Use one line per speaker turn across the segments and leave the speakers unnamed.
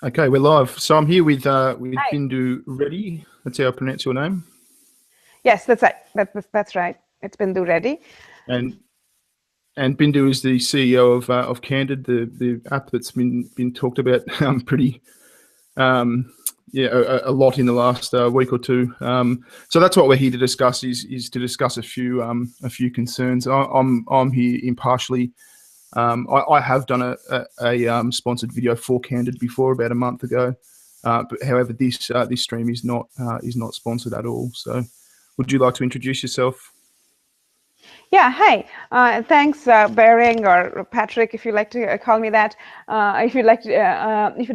Okay, we're live. So I'm here with
Hi.
Bindu Reddy. That's how I pronounce your name.
Yes, that's right. That's right. It's Bindu Reddy.
And Bindu is the CEO of Candid, the app that's been talked about pretty a lot in the last week or two. So that's what we're here to discuss is to discuss a few concerns. I'm here impartially. I have done a sponsored video for Candid before about a month ago, but however this stream is not sponsored at all. So, would you like to introduce yourself?
Yeah. Hi. Thanks, Bering or Patrick, if you like to call me that. If you'd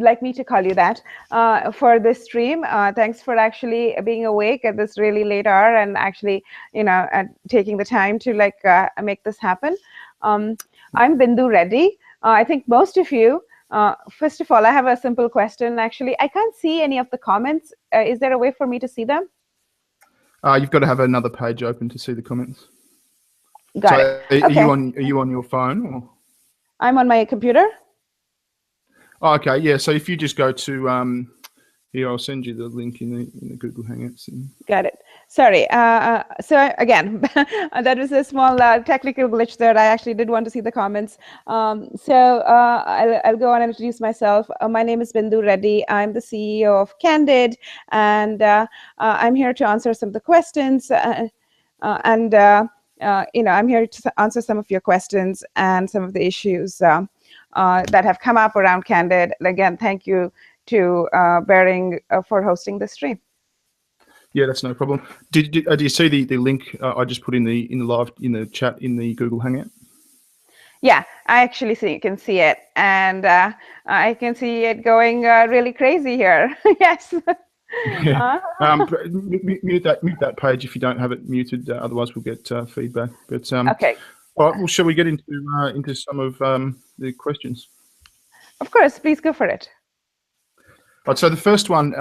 like me to call you that for this stream. Thanks for actually being awake at this really late hour and actually, taking the time to make this happen. I'm Bindu Reddy. I think most of you. First of all, I have a simple question. Actually, I can't see any of the comments. Is there a way for me to see them?
You've got to have another page open to see the comments.
Got it.
Are
Okay.
you on your phone? Or?
I'm on my computer.
Oh, okay, yeah. So if you just go to here, I'll send you the link in the Google Hangouts.
Got it. Sorry. So again, that was a small technical glitch there. I actually did want to see the comments. I'll go on and introduce myself. My name is Bindu Reddy. I'm the CEO of Candid, and I'm here to answer some of the questions. I'm here to answer some of your questions and some of the issues that have come up around Candid. Again, thank you to Bering for hosting the stream.
Yeah, that's no problem. Do you see the link I just put in the chat in the Google Hangout?
Yeah, I actually can see it, and I can see it going really crazy here. Yes.
Yeah. Mute that page if you don't have it muted. Otherwise, we'll get feedback. But
okay.
All right. Well, shall we get into some of the questions?
Of course, please go for it.
Right. So the first one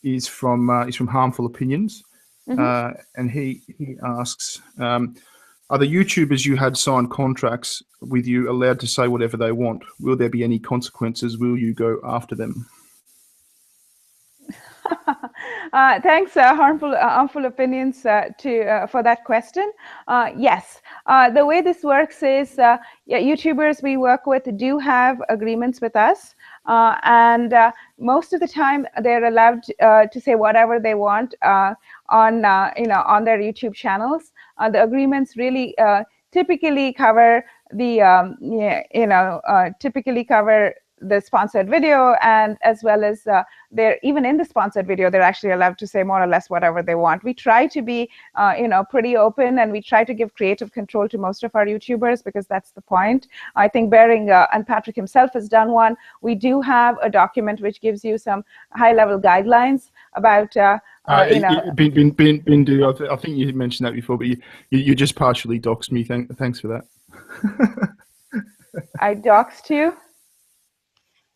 is from Harmful Opinions, and he asks, are the YouTubers you had signed contracts with you allowed to say whatever they want? Will there be any consequences? Will you go after them?
Thanks, Harmful Opinions, for that question. Yes, the way this works is YouTubers we work with do have agreements with us, and most of the time they're allowed to say whatever they want on their YouTube channels. The agreements really typically cover the sponsored video, and as well as they're even in the sponsored video, they're actually allowed to say more or less whatever they want. We try to be pretty open, and we try to give creative control to most of our YouTubers because that's the point. I think Bering and Patrick himself has done one. We do have a document which gives you some high-level guidelines about
Bindu, I think you mentioned that before, but you just partially doxed me. Thanks for that.
I doxed you?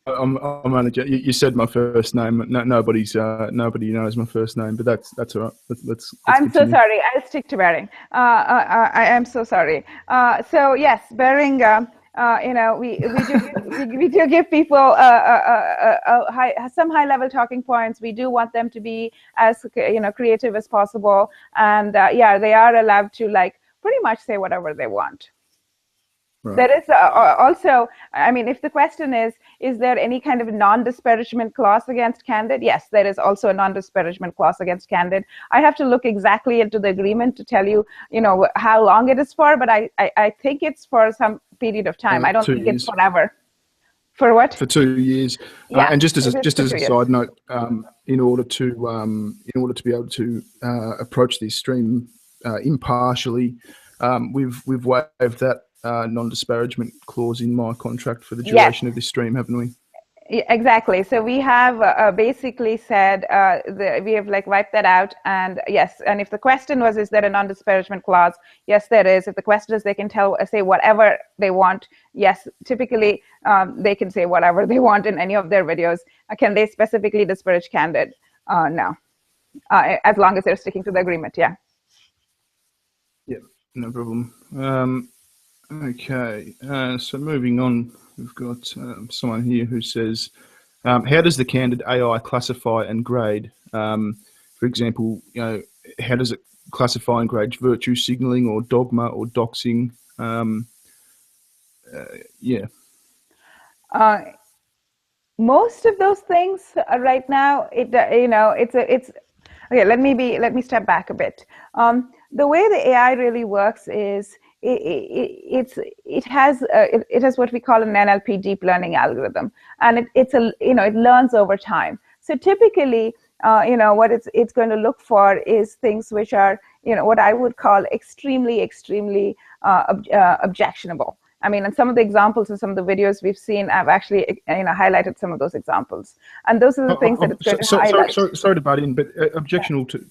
I'm only. You said my first name. Nobody knows my first name, but that's all right. Let's
I'm
continue.
so sorry. I'll stick to Bering. I am so sorry. So yes, Bering. We do give people some high-level talking points. We do want them to be as creative as possible, and yeah, they are allowed to pretty much say whatever they want. Right. There is also, I mean, if the question is there any kind of non-disparagement clause against Candid? Yes, there is also a non-disparagement clause against Candid. I have to look exactly into the agreement to tell you, how long it is for, but I think it's for some period of time. I don't think it's forever. For what?
For 2 years. Yeah, and just as a side note, in order to be able to approach this stream impartially, we've waived that non-disparagement clause in my contract for the duration of this stream, haven't we?
Exactly. So we have basically said we have wiped that out, and yes. And if the question was, is there a non-disparagement clause? Yes, there is. If the question is, they can say whatever they want. Yes, typically they can say whatever they want in any of their videos. Can they specifically disparage Candid? No, as long as they're sticking to the agreement. Yeah.
Yeah, no problem. Okay, so moving on, we've got someone here who says, how does the Candid AI classify and grade? For example, how does it classify and grade virtue signaling or dogma or doxing? Yeah.
Most of those things right now, it's okay. Let me step back a bit. The way the AI really works is it has what we call an NLP, deep learning algorithm, and it learns over time. So typically, what it's going to look for is things which are, what I would call extremely objectionable. I mean, and some of the examples in some of the videos we've seen, I've actually highlighted some of those examples, and those are the things that it's going to highlight.
Sorry to butt in, but objectionable to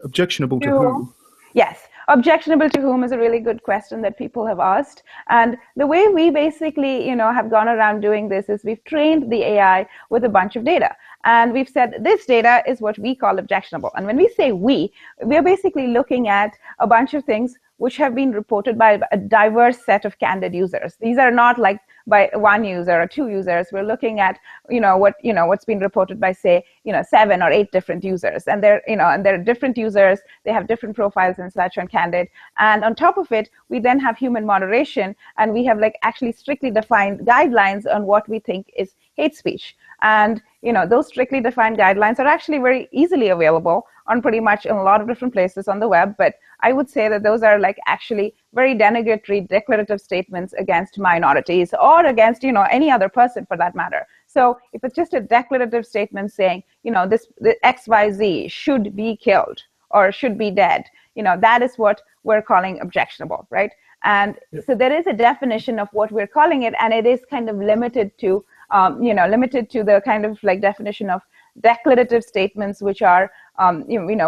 who?
Yes, objectionable to whom is a really good question that people have asked. And the way we basically, have gone around doing this is we've trained the AI with a bunch of data. And we've said this data is what we call objectionable. And when we say we're basically looking at a bunch of things which have been reported by a diverse set of Candid users. These are not like by one user or two users. We're looking at, what's been reported by, say, 7 or 8 different users. And they're different users. They have different profiles and such on Candid. And on top of it, we then have human moderation, and we have actually strictly defined guidelines on what we think is hate speech. And those strictly defined guidelines are actually very easily available on pretty much in a lot of different places on the web. But I would say that those are actually very denigratory, declarative statements against minorities or against any other person for that matter. So if it's just a declarative statement saying the XYZ should be killed or should be dead, that is what we're calling objectionable, right? And so there is a definition of what we're calling it, and it is kind of limited to the kind of definition of declarative statements which are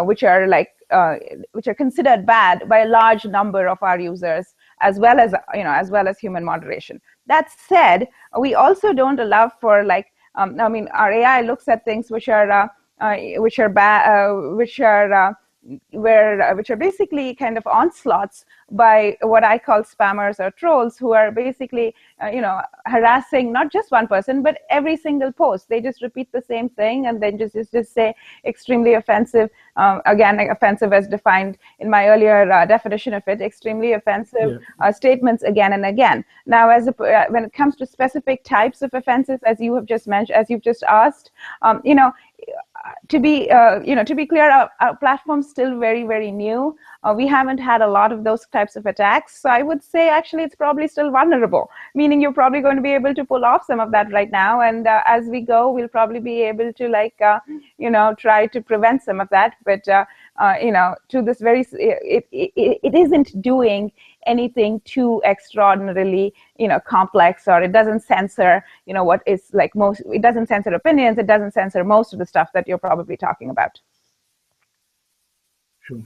which are considered bad by a large number of our users, as well as human moderation. That said, we also don't allow for our AI looks at things which are basically kind of onslaughts by what I call spammers or trolls, who are basically harassing not just one person but every single post. They just repeat the same thing and then just say extremely offensive, again, offensive as defined in my earlier definition of it, extremely offensive statements again and again. Now, when it comes to specific types of offenses, as you have just mentioned, as you've just asked, to be clear, our platform's still very new. We haven't had a lot of those types of attacks. So I would say actually it's probably still vulnerable, meaning you're probably going to be able to pull off some of that right now. And as we go, we'll probably be able to try to prevent some of that. But, to this it isn't doing anything too extraordinarily, complex, or it doesn't censor, what is it doesn't censor opinions. It doesn't censor most of the stuff that you're probably talking about.
Sure.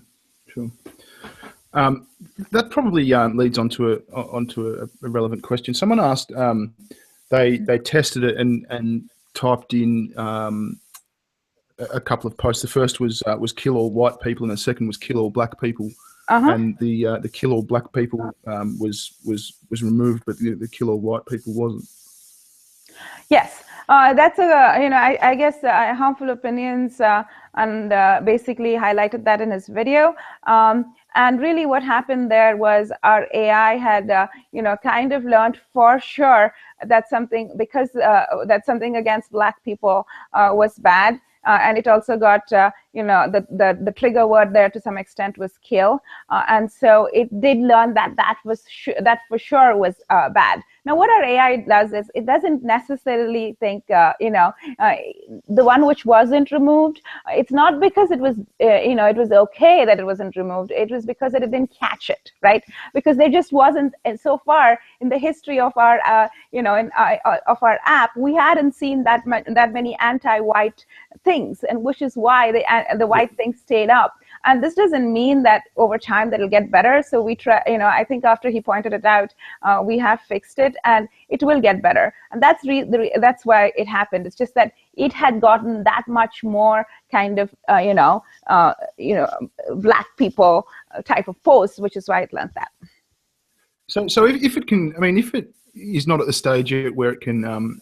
That probably leads onto a relevant question. Someone asked, they tested it and typed in a couple of posts. The first was kill all white people, and the second was kill all black people. And the kill all black people was removed, but the kill all white people wasn't.
Yes. That's I guess Harmful Opinions and basically highlighted that in his video. And really what happened there was our AI had, kind of learned for sure that something against Black people was bad. And it also got, the trigger word there to some extent was kill. And so it did learn that that for sure was bad. Now, what our AI does is it doesn't necessarily think, the one which wasn't removed, it's not because it was, it was okay that it wasn't removed. It was because it didn't catch it, right? Because there just wasn't, and so far in the history of our, of our app, we hadn't seen that many anti-white things, and which is why the white thing stayed up. And this doesn't mean that over time that it'll get better. So we try, I think after he pointed it out, we have fixed it, and it will get better. And that's that's why it happened. It's just that it had gotten that much more kind of, Black people type of posts, which is why it learned that.
So if it can, if it is not at the stage yet where it can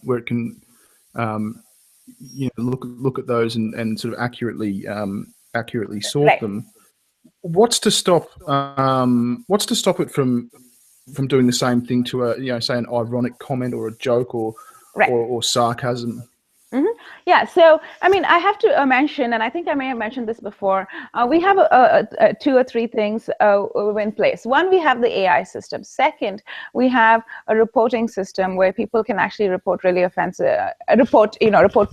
look at those and sort of accurately sort
Right.
them. What's to stop it from doing the same thing to say an ironic comment or a joke or
Right.
or sarcasm?
Yeah, so I mean, I have to mention, and I think I may have mentioned this before, we have two or three things in place. One, we have the AI system. Second, we have a reporting system where people can actually report really offensive, report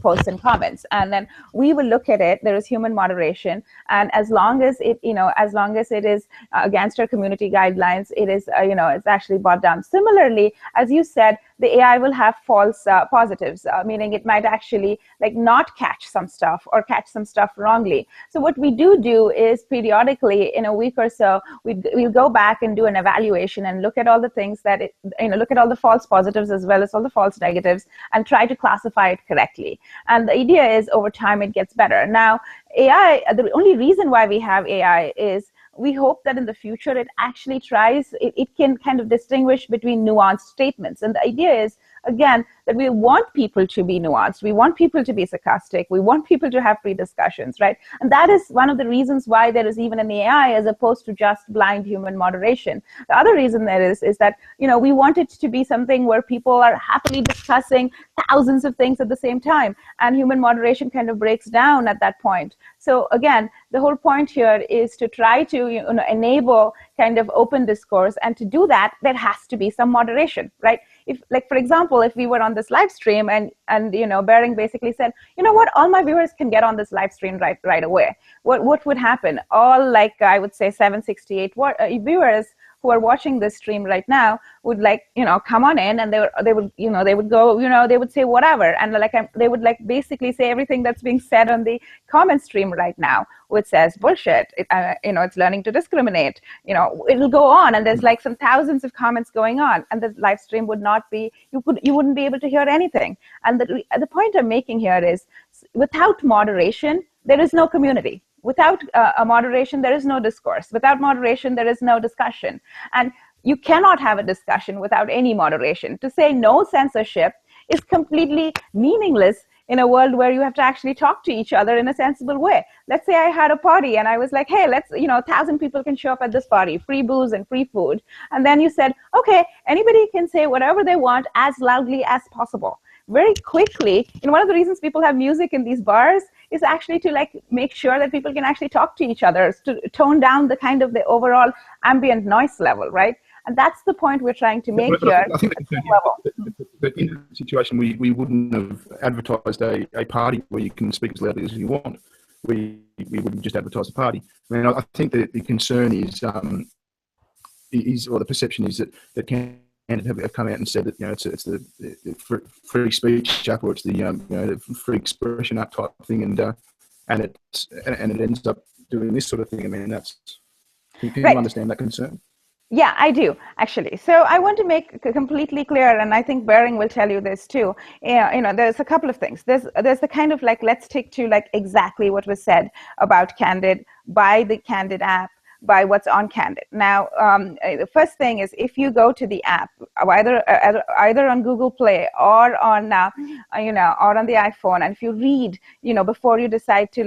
posts and comments, and then we will look at it. There is human moderation, and as long as it is against our community guidelines, it is it's actually brought down. Similarly, as you said, the AI will have false positives, meaning it might actually like not catch some stuff or catch some stuff wrongly. So what we do is periodically in a week or so, we'll go back and do an evaluation and look at all the things that look at all the false positives as well as all the false negatives and try to classify it correctly. And the idea is over time it gets better. Now, AI, the only reason why we have AI is we hope that in the future it actually it can kind of distinguish between nuanced statements. And the idea is, again, that we want people to be nuanced. We want people to be sarcastic. We want people to have free discussions, right? And that is one of the reasons why there is even an AI as opposed to just blind human moderation. The other reason there is that, we want it to be something where people are happily discussing thousands of things at the same time. And human moderation kind of breaks down at that point. So again, the whole point here is to try to enable kind of open discourse. And to do that, there has to be some moderation, right? If, like, for example, if we were on this live stream and Bering basically said, what, all my viewers can get on this live stream right away, what would happen? All, like, I would say 768 viewers who are watching this stream right now would come on in, and they would say whatever, and they would basically say everything that's being said on the comment stream right now, which says bullshit. It's learning to discriminate. It'll go on, and there's some thousands of comments going on, and the live stream would not be. You wouldn't be able to hear anything. And the point I'm making here is, without moderation, there is no community. Without a moderation, there is no discourse. Without moderation, there is no discussion. And you cannot have a discussion without any moderation. To say no censorship is completely meaningless in a world where you have to actually talk to each other in a sensible way. Let's say I had a party and I was like, hey, 1,000 people can show up at this party, free booze and free food. And then you said, okay, anybody can say whatever they want as loudly as possible. Very quickly, one of the reasons people have music in these bars is actually to make sure that people can actually talk to each other, to tone down the kind of the overall ambient noise level, right? And that's the point we're trying to make here.
I think that in a situation we wouldn't have advertised a party where you can speak as loudly as you want. We wouldn't just advertise a party. I mean, I think that the concern is or the perception is that Candid have come out and said that it's the free speech app, or it's the free expression app type thing, and it ends up doing this sort of thing. I mean, can you understand that concern?
Yeah, I do, actually. So I want to make completely clear, and I think Bering will tell you this too. There's a couple of things. There's the kind of let's stick to exactly what was said about Candid by the Candid app, by what's on Candid. Now, the first thing is, if you go to the app, either on Google Play or on or on the iPhone, and if you read, before you decide to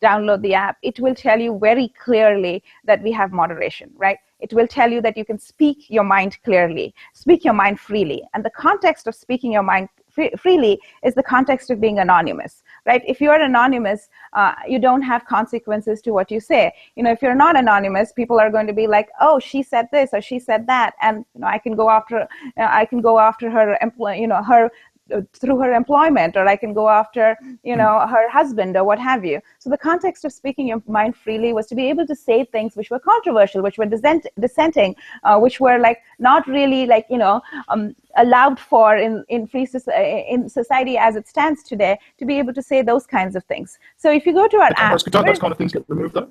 download the app, it will tell you very clearly that we have moderation, right? It will tell you that you can speak your mind clearly, speak your mind freely. And the context of speaking your mind freely is the context of being anonymous, right? If you're anonymous, you don't have consequences to what you say. If you're not anonymous, people are going to be like, oh, she said this or she said that, and I can go after her through her employment, or I can go after her husband or what have you. So the context of speaking your mind freely was to be able to say things which were controversial, which were dissenting, which were not really allowed for in free in society as it stands today, to be able to say those kinds of things. So if you go to our app,
those kind of things get removed though?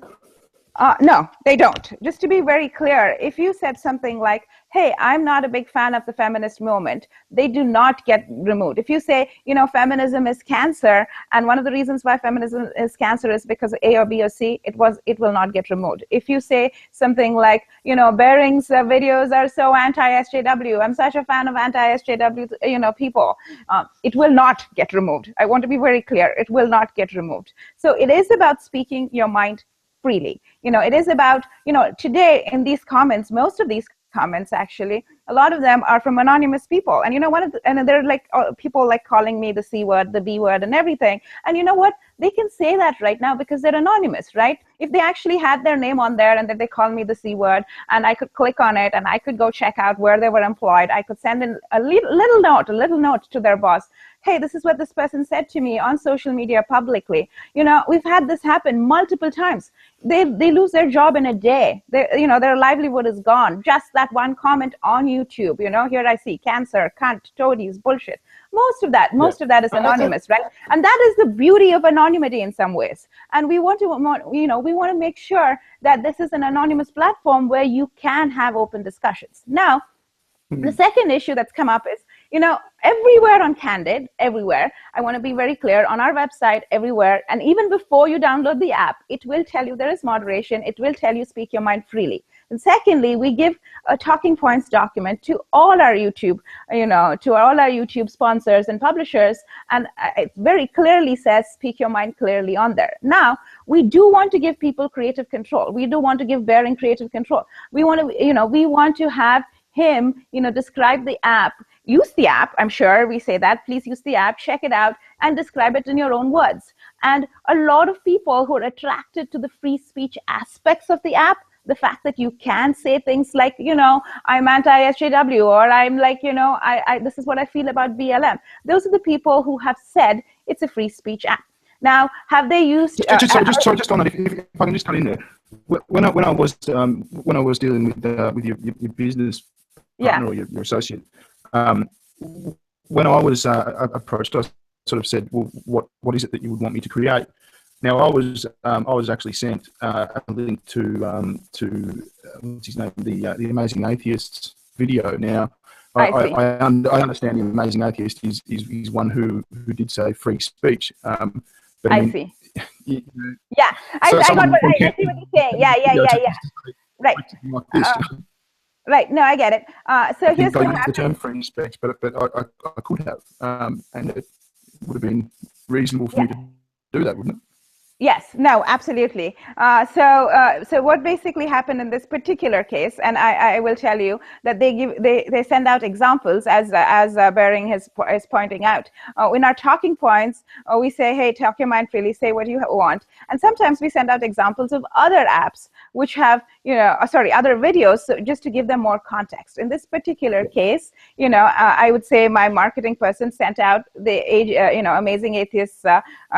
No, they don't. Just to be very clear, if you said something like, hey, I'm not a big fan of the feminist movement, they do not get removed. If you say, feminism is cancer, and one of the reasons why feminism is cancer is because of A or B or C, it will not get removed. If you say something like, Bering's videos are so anti-SJW, I'm such a fan of anti-SJW, people, it will not get removed. I want to be very clear, it will not get removed. So it is about speaking your mind freely. It is about, today in these comments, most of these comments actually, a lot of them are from anonymous people, and and they're like people like calling me the C word, the B word, and everything. And you know what? They can say that right now because they're anonymous, right? If they actually had their name on there and that they call me the C word, and I could click on it and I could go check out where they were employed, I could send in a little note to their boss. Hey, this is what this person said to me on social media publicly. We've had this happen multiple times. They lose their job in a day. Their livelihood is gone. Just that one comment on YouTube. Here I see cancer, cunt, toadies, bullshit. Most of that is anonymous, right? And that is the beauty of anonymity in some ways. And we want to make sure that this is an anonymous platform where you can have open discussions. Now, the second issue that's come up is, everywhere on Candid, everywhere, I want to be very clear, on our website, everywhere, and even before you download the app, it will tell you there is moderation. It will tell you speak your mind freely. And secondly, we give a talking points document to all our YouTube, sponsors and publishers, and it very clearly says speak your mind clearly on there. Now, we do want to give people creative control. We do want to give Bering creative control. We want to have him, describe the app, use the app. I'm sure we say that. Please use the app, check it out, and describe it in your own words. And a lot of people who are attracted to the free speech aspects of the app, the fact that you can say things like, I'm anti-SJW, or I'm like, this is what I feel about BLM. Those are the people who have said it's a free speech app. Now, have they used?
Just on that, if I can just cut in there. When I was dealing with your business partner or your associate, when I was approached, I sort of said, well, what is it that you would want me to create? Now, I was actually sent a link to what's his name, the Amazing Atheists video. Now, I understand the Amazing Atheist is one who did say free speech. But
I see. Yeah, I see what you're saying. Yeah. Right. Right. No, I get it. So here's
the term free speech, but I could have, and it would have been reasonable for me to do that, wouldn't it?
Yes, no, absolutely. So what basically happened in this particular case, and I will tell you that they send out examples as Bering is pointing out. In our talking points, we say, hey, talk your mind freely, say what you want. And sometimes we send out examples of other apps which have, other videos, so just to give them more context. In this particular case, I would say my marketing person sent out the Amazing Atheists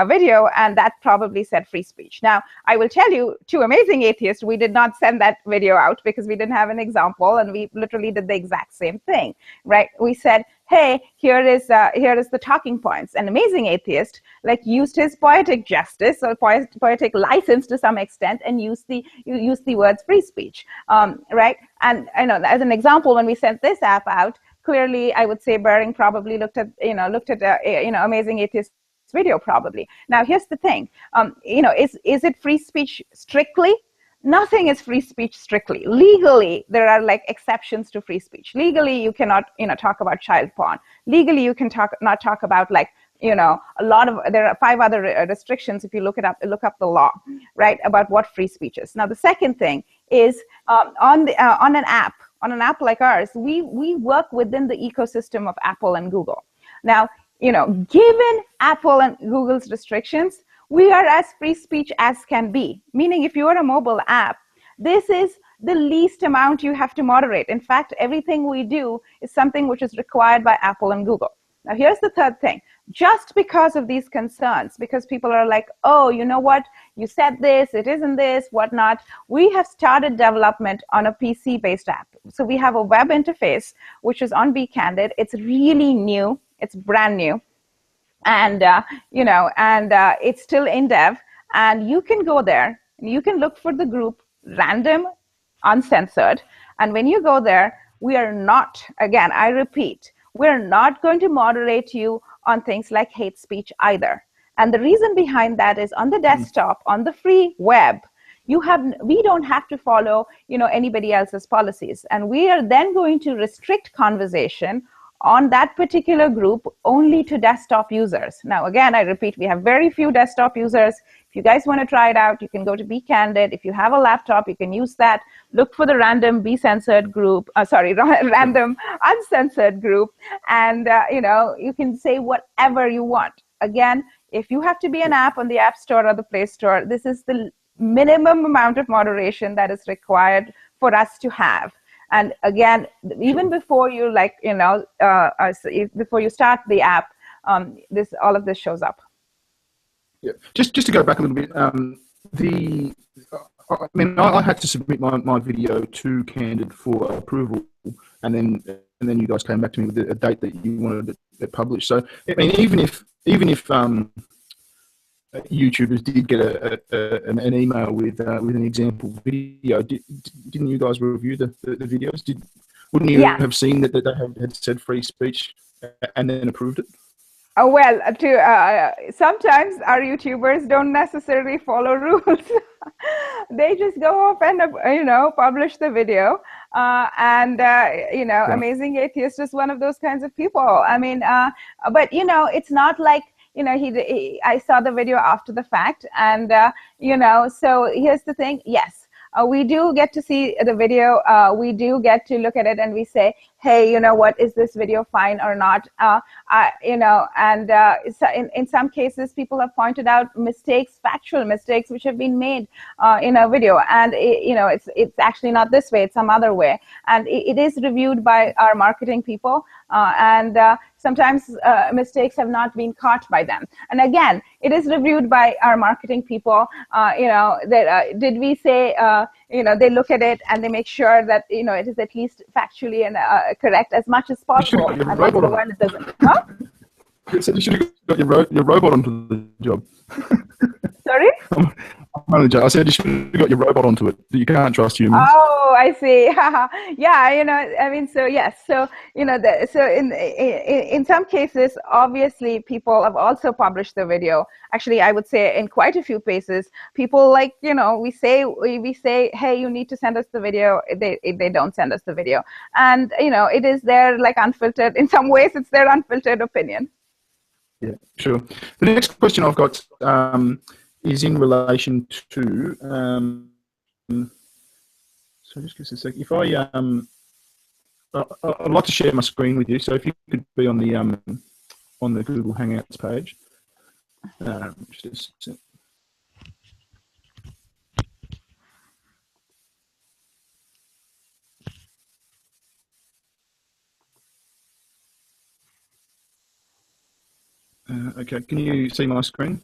video, and that probably said free speech. Now, I will tell you, to Amazing Atheists, we did not send that video out because we didn't have an example, and we literally did the exact same thing, right? We said, hey, here is the talking points. An Amazing Atheist used his poetic justice or poetic license to some extent and used the words free speech, right? And as an example, when we sent this app out, clearly I would say Bering probably looked at Amazing Atheist video probably. Now, here's the thing, is it free speech strictly? Nothing is free speech strictly. Legally, there are exceptions to free speech. Legally, you cannot, talk about child porn. Legally, you can not talk about there are 5 other restrictions if you look up the law, right, about what free speech is. Now, the second thing is on an app like ours, we work within the ecosystem of Apple and Google. Now, given Apple and Google's restrictions, we are as free speech as can be. Meaning, if you are a mobile app, this is the least amount you have to moderate. In fact, everything we do is something which is required by Apple and Google. Now, here's the third thing. Just because of these concerns, because people are like, oh, you know what? You said this, it isn't this, whatnot. We have started development on a PC-based app. So we have a web interface, which is on Candid. It's really new. It's brand new. And, it's still in dev. And you can go there, and you can look for the group, random, uncensored. And when you go there, we are not, again, I repeat, we're not going to moderate you on things like hate speech either. And the reason behind that is on the desktop, on the free web, we don't have to follow, anybody else's policies. And we are then going to restrict conversation on that particular group only to desktop users. Now, again, I repeat, we have very few desktop users. If you guys want to try it out, you can go to Be Candid. If you have a laptop, you can use that. Look for the random Be Censored group, random uncensored group, and you can say whatever you want. Again, if you have to be an app on the App Store or the Play Store, this is the minimum amount of moderation that is required for us to have. And again, even before you before you start the app, all of this shows up.
Yeah, just to go back a little bit, I had to submit my video to Candid for approval, and then you guys came back to me with a date that you wanted it published. So I mean, even if YouTubers did get an email with an example video, didn't you guys review the videos? Wouldn't you have seen that they had said free speech and then approved it?
Well, sometimes our YouTubers don't necessarily follow rules. They just go off and publish the video.
Right.
Amazing Atheist is one of those kinds of people. I mean, but it's not like, I saw the video after the fact, and so here's the thing. Yes, we do get to see the video. We do get to look at it, and we say, hey, what, is this video fine or not? So in some cases, people have pointed out mistakes, factual mistakes, which have been made in a video, and it's actually not this way; it's some other way, and it is reviewed by our marketing people, and sometimes mistakes have not been caught by them. And again, it is reviewed by our marketing people. Did we say, they look at it and they make sure that, it is at least factually and correct as much as possible. And when it doesn't. Huh?
You said you should have got your robot onto the job.
Sorry?
I said you should have got your robot onto it. You can't trust humans.
Oh, I see. Yeah, so yes. So, in some cases, obviously, people have also published the video. Actually, I would say in quite a few cases, people we say, hey, you need to send us the video. They don't send us the video. And, it is their unfiltered, in some ways, it's their unfiltered opinion.
Yeah, sure. The next question I've got is in relation to. So just give us a sec. If I'd like to share my screen with you. So if you could be on the Google Hangouts page. Just a sec. Okay, can you see my screen?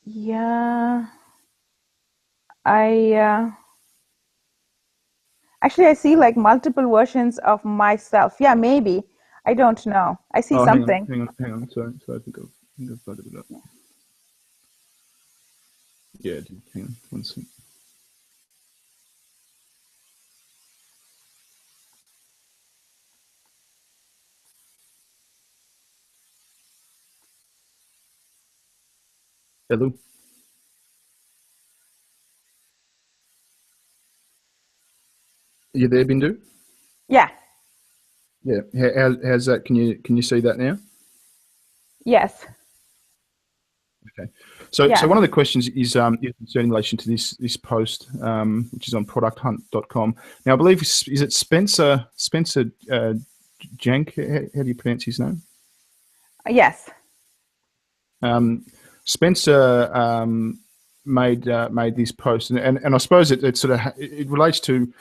Yeah. Actually, I see multiple versions of myself. Yeah, maybe. I don't know. I see something.
Hang on. Sorry, I think I've loaded it up. Yeah, hang on, 1 second. Hello. You there, Bindu?
Yeah.
Yeah. How's that? Can you see that now?
Yes.
Okay. So one of the questions is in relation to this post, which is on producthunt.com. Now, I believe is it Spencer Jank? How do you pronounce his name?
Yes.
Spencer made this post, and I suppose it sort of it relates to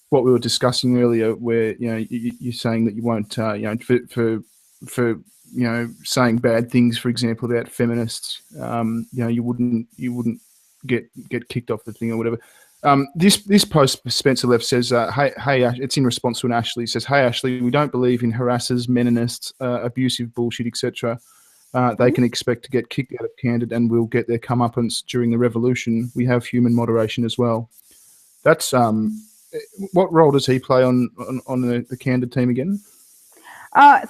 what we were discussing earlier, where you're saying that you won't for saying bad things, for example, about feminists, you wouldn't get kicked off the thing or whatever. This post Spencer left says, hey, it's in response to an Ashley. It says, hey, Ashley, we don't believe in harassers, meninists, abusive bullshit, etc. They can expect to get kicked out of Candid and will get their comeuppance during the revolution. We have human moderation as well. That's what role does he play on the Candid team again?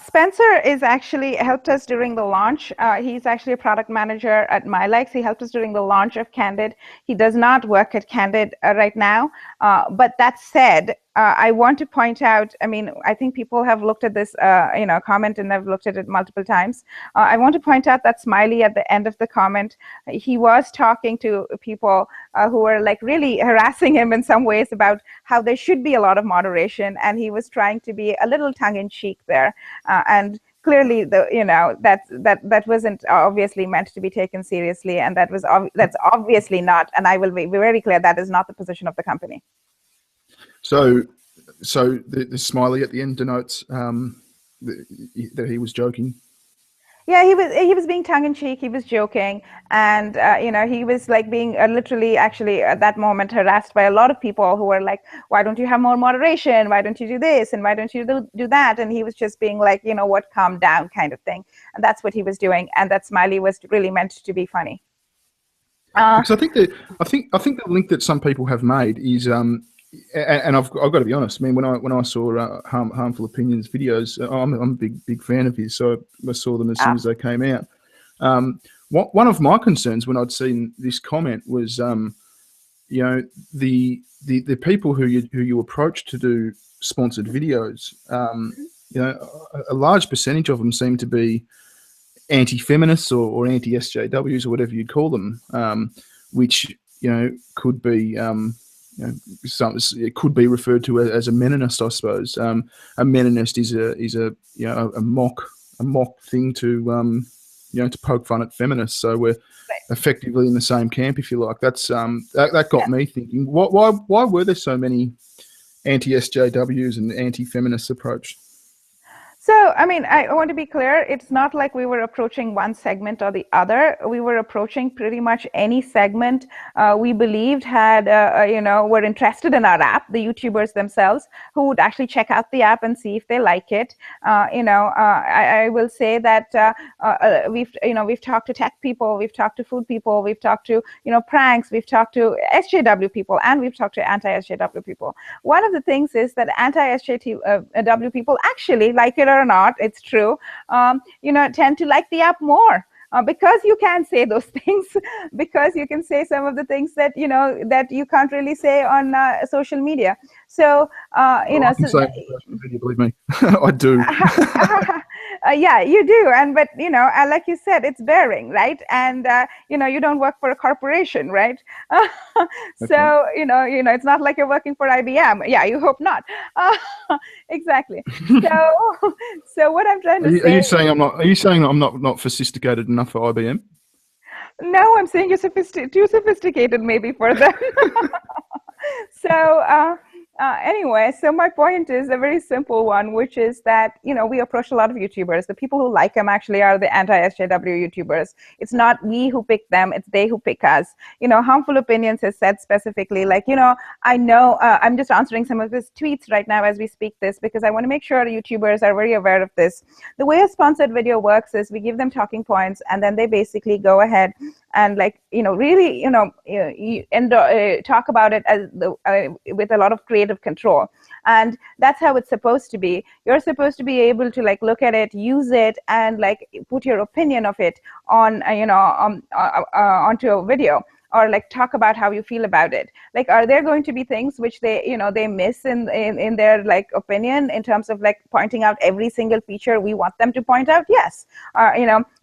Spencer is actually helped us during the launch. He's actually a product manager at MyLikes. He helped us during the launch of Candid. He does not work at Candid right now. But that said, I want to point out, I mean, I think people have looked at this, comment, and I've looked at it multiple times. I want to point out that smiley at the end of the comment. He was talking to people who were like really harassing him in some ways about how there should be a lot of moderation, and he was trying to be a little tongue-in-cheek there. And clearly, that wasn't obviously meant to be taken seriously, and that's obviously not. And I will be very clear, that is not the position of the company.
So the smiley at the end denotes that he was joking.
Yeah, he was being tongue-in-cheek. He was joking, and he was like being literally, actually, at that moment, harassed by a lot of people who were like, "Why don't you have more moderation? Why don't you do this? And why don't you do that?" And he was just being like, "You know what? Calm down," kind of thing. And that's what he was doing. And that smiley was really meant to be funny.
Because I think the link that some people have made is and I've got to be honest. I mean, when I saw Harmful Opinions videos, I'm a big fan of his, so I saw them as soon as they came out. One of my concerns when I'd seen this comment was, the people who you approach to do sponsored videos, a large percentage of them seem to be anti-feminists or anti-SJWs or whatever you'd call them, which could be. It could be referred to as a Meninist, I suppose. A Meninist is a mock thing to to poke fun at feminists. So we're effectively in the same camp, if you like. That got me thinking. Why were there so many anti-SJWs and anti-feminists approached?
So, I mean, I want to be clear. It's not like we were approaching one segment or the other. We were approaching pretty much any segment we believed had, were interested in our app, the YouTubers themselves, who would actually check out the app and see if they like it. I will say that we've talked to tech people, we've talked to food people, we've talked to, pranks, we've talked to SJW people, and we've talked to anti-SJW people. One of the things is that anti-SJW people actually, like it or not, it's true, tend to like the app more. Because you can say those things, because you can say some of the things that that you can't really say on social media. So
I can say media, believe me, I do.
Yeah, you do, but like you said, it's bearing, right? And you don't work for a corporation, right? So it's not like you're working for IBM. Yeah, you hope not. Exactly. So what I'm trying to say.
Are you saying I'm not sophisticated enough for IBM?
No, I'm saying you're too sophisticated maybe for them. So anyway, so my point is a very simple one, which is that, we approach a lot of YouTubers. The people who like them actually are the anti-SJW YouTubers. It's not we who pick them, it's they who pick us. Harmful Opinions has said specifically, like, I know, I'm just answering some of his tweets right now as we speak this, because I want to make sure YouTubers are very aware of this. The way a sponsored video works is we give them talking points, and then they basically go ahead and really talk about it as with a lot of creative control. And that's how it's supposed to be. You're supposed to be able to look at it, use it, and put your opinion of it on onto a video, or talk about how you feel about it. Are there going to be things which they miss in their opinion, in terms of pointing out every single feature we want them to point out? Yes.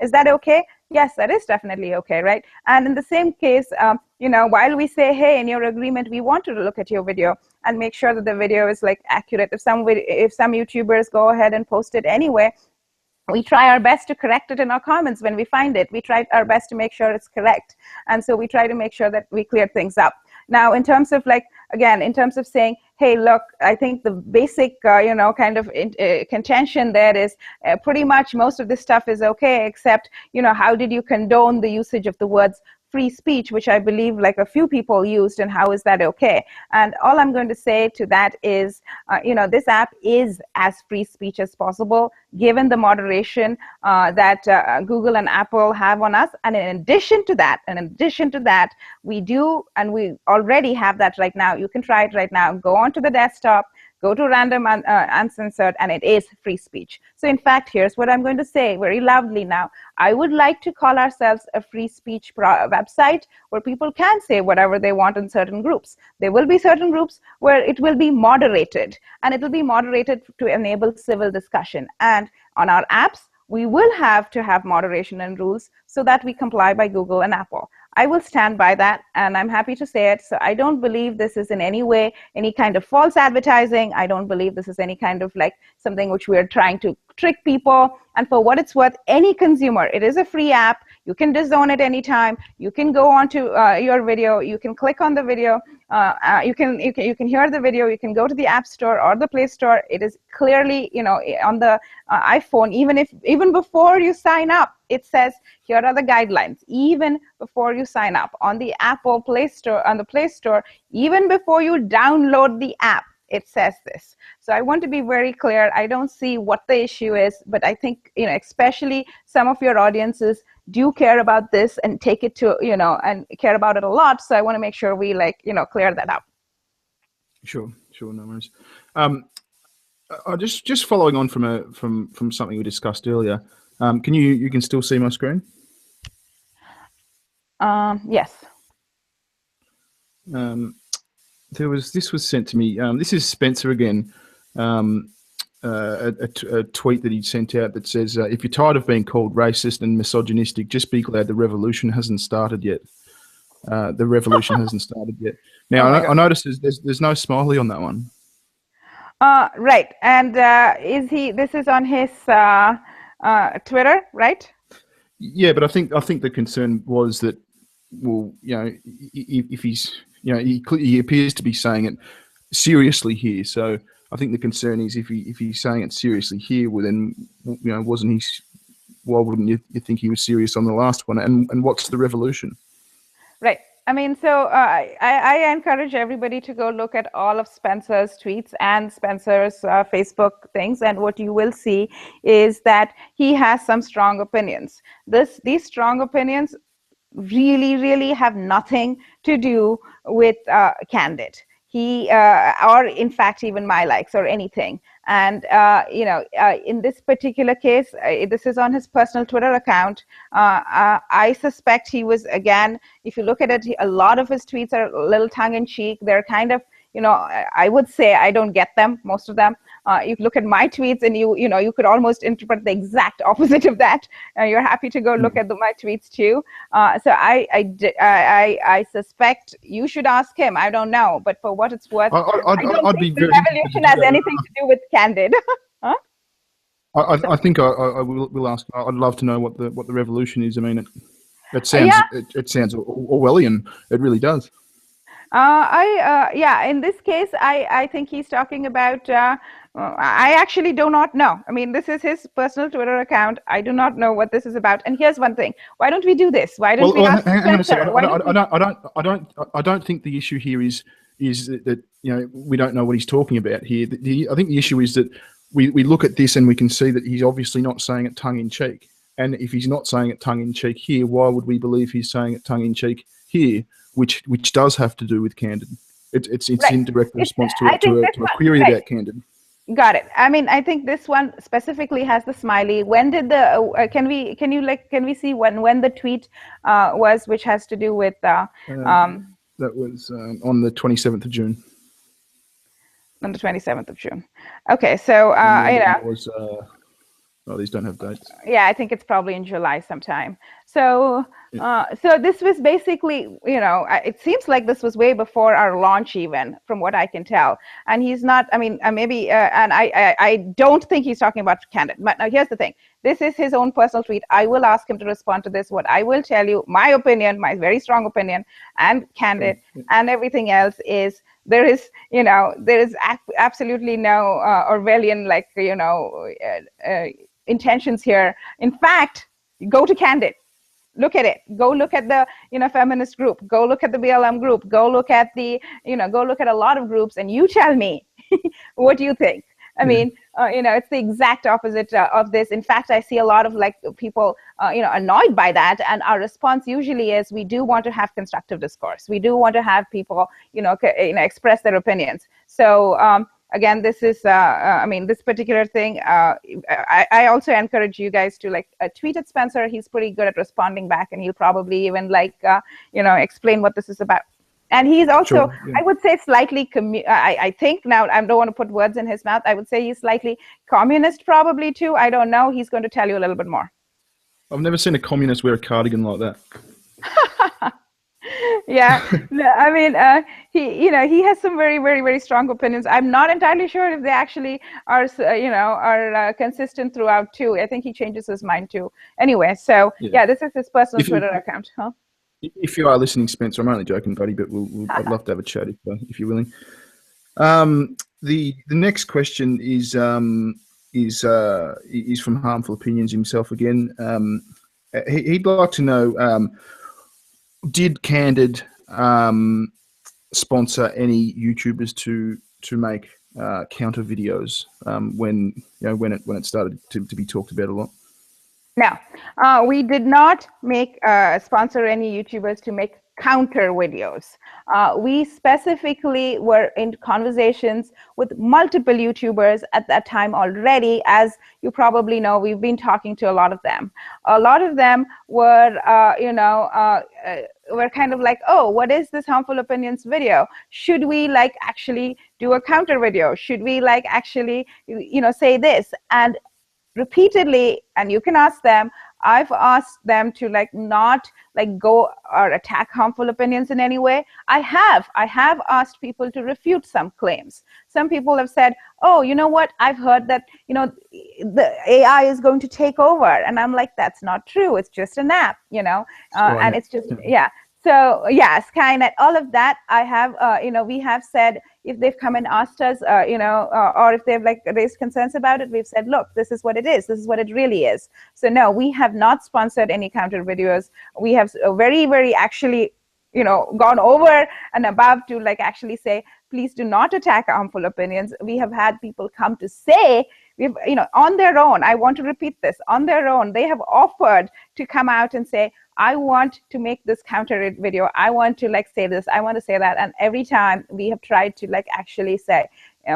Is that okay? Yes, that is definitely okay, right? And in the same case, while we say, hey, in your agreement, we want to look at your video and make sure that the video is accurate. If some YouTubers go ahead and post it anyway, we try our best to correct it in our comments when we find it. We try our best to make sure it's correct. And so we try to make sure that we clear things up. Now, in terms of in terms of saying, hey, look, I think the basic, contention there is pretty much most of this stuff is okay, except, how did you condone the usage of the words free speech, which I believe like a few people used, and how is that okay? And all I'm going to say to that is, this app is as free speech as possible, given the moderation that Google and Apple have on us. And in addition to that, we do, and we already have that right now. You can try it right now. Go onto the desktop, go to random uncensored, and it is free speech. So in fact, here's what I'm going to say very loudly now. I would like to call ourselves a free speech website where people can say whatever they want in certain groups. There will be certain groups where it will be moderated, and it will be moderated to enable civil discussion. And on our apps, we will have to have moderation and rules so that we comply by Google and Apple. I will stand by that, and I'm happy to say it. So I don't believe this is in any way any kind of false advertising. I don't believe this is any kind of like something which we are trying to trick people. And for what it's worth, any consumer, it is a free app. You can disown it anytime. You can go onto your video. You can click on the video. You can hear the video. You can go to the App Store or the Play Store. It is clearly, on the iPhone. Even before you sign up, it says here are the guidelines. Even before you sign up on the Apple Play Store, on the Play Store, even before you download the app, it says this. So I want to be very clear. I don't see what the issue is, but I think, especially some of your audiences do care about this and take it to, and care about it a lot. So I want to make sure we clear that up.
Sure, no worries. Just following on from something we discussed earlier. You can still see my screen?
Yes.
This was sent to me. This is Spencer again. A tweet that he sent out that says, if you're tired of being called racist and misogynistic, just be glad the revolution hasn't started yet. The revolution hasn't started yet. Now, I noticed there's no smiley on that one.
Right. And this is on his Twitter, right?
Yeah, but I think the concern was that, well, if he's, he appears to be saying it seriously here. So I think the concern is if he's saying it seriously here, well then, wasn't he? Why wouldn't you think he was serious on the last one? And what's the revolution?
Right. I mean, so I encourage everybody to go look at all of Spencer's tweets and Spencer's Facebook things, and what you will see is that he has some strong opinions. These strong opinions really, really have nothing to do with Candid. Or in fact, even my likes or anything. And, in this particular case, this is on his personal Twitter account. I suspect he was, again, if you look at it, a lot of his tweets are a little tongue-in-cheek. They're kind of, I would say I don't get them, most of them. You look at my tweets and you could almost interpret the exact opposite of that. You're happy to go look at my tweets too. So I suspect you should ask him. I don't know, but for what it's worth, I don't think the revolution has anything to do with Candid. Huh?
I think I will ask. I'd love to know what the revolution is. I mean, it sounds it sounds Orwellian. It really does.
In this case, I think he's talking about, I actually do not know. I mean, this is his personal Twitter account. I do not know what this is about. And here's one thing. Why don't we do this? Why don't we ask Spencer?
I don't think the issue here is that we don't know what he's talking about here. I think the issue is that we look at this and we can see that he's obviously not saying it tongue-in-cheek. And if he's not saying it tongue-in-cheek here, why would we believe he's saying it tongue-in-cheek here? Which does have to do with Candid. It's right. In direct response to a query about Candid.
Got it. I mean, I think this one specifically has the smiley. When did the can we see when the tweet was, which has to do with that
was on the 27th of June.
On the 27th of June. Okay, so
it was. These don't have dates.
Yeah, I think it's probably in July sometime. So, so this was basically, it seems like this was way before our launch, even from what I can tell. And he's not. I mean, maybe, and I don't think he's talking about Candid. But now here's the thing: this is his own personal tweet. I will ask him to respond to this. What I will tell you, my opinion, my very strong opinion, and Candid, and everything else is. There is absolutely no Orwellian intentions here. In fact, go to Candid. Look at it. Go look at the, feminist group. Go look at the BLM group. Go look at the, go look at a lot of groups, and you tell me, what do you think? I mean, it's the exact opposite of this. In fact, I see a lot of people, annoyed by that. And our response usually is, we do want to have constructive discourse. We do want to have people, express their opinions. So again, this is, this particular thing, I also encourage you guys to tweet at Spencer. He's pretty good at responding back, and he'll probably even explain what this is about. And he's also, sure, yeah. I would say slightly, I think now, I don't want to put words in his mouth. I would say he's slightly communist probably too. I don't know. He's going to tell you a little bit more.
I've never seen a communist wear a cardigan like that.
Yeah, I mean, he has some very, very, very strong opinions. I'm not entirely sure if they actually are, consistent throughout too. I think he changes his mind too. Anyway, so yeah, this is his personal Twitter account. Huh?
If you are listening, Spencer, I'm only joking, buddy, but I'd love to have a chat if you're willing. The next question is from Harmful Opinions himself again. He'd like to know, did Candid sponsor any YouTubers to make counter videos when it started to be talked about a lot?
No, we did not make sponsor any YouTubers to make counter videos. We specifically were in conversations with multiple YouTubers at that time already. As you probably know, we've been talking to a lot of them. A lot of them were, were kind of like, oh, what is this Harmful Opinions video? Should we actually do a counter video? Should we actually, say this? And repeatedly, and you can ask them, I've asked them to not go or attack Harmful Opinions in any way. I have asked people to refute some claims. Some people have said, oh, you know what, I've heard that the AI is going to take over, and I'm like, that's not true, it's just an app, and it's just So yeah, Skynet, all of that, I have, we have said, if they've come and asked us, or if they've raised concerns about it, we've said, look, this is what it is. This is what it really is. So no, we have not sponsored any counter videos. We have very, very actually, gone over and above to actually say, please do not attack Harmful Opinions. We have had people come to say, on their own, I want to repeat this, on their own, they have offered to come out and say, I want to make this counter video. I want to say this. I want to say that. And every time we have tried to actually say,